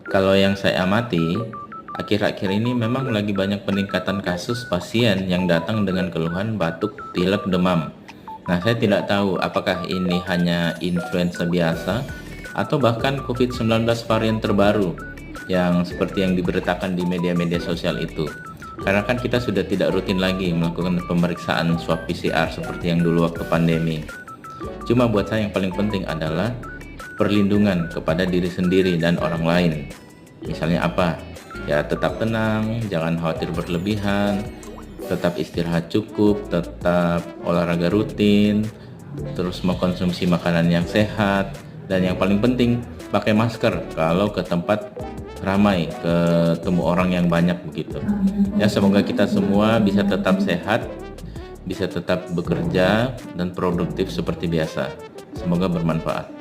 Kalau yang saya amati, akhir-akhir ini memang lagi banyak peningkatan kasus pasien yang datang dengan keluhan batuk, pilek, demam. Nah, saya tidak tahu apakah ini hanya influenza biasa atau bahkan COVID-19 varian terbaru yang seperti yang diberitakan di media-media sosial itu. Karena kan kita sudah tidak rutin lagi melakukan pemeriksaan swab PCR seperti yang dulu waktu pandemi. Cuma buat saya yang paling penting adalah perlindungan kepada diri sendiri dan orang lain. Misalnya apa? Ya tetap tenang, jangan khawatir berlebihan, tetap istirahat cukup, tetap olahraga rutin, terus mengkonsumsi makanan yang sehat, dan yang paling penting pakai masker kalau ke tempat ramai, ketemu orang yang banyak begitu. Ya semoga kita semua bisa tetap sehat, bisa tetap bekerja dan produktif seperti biasa. Semoga bermanfaat.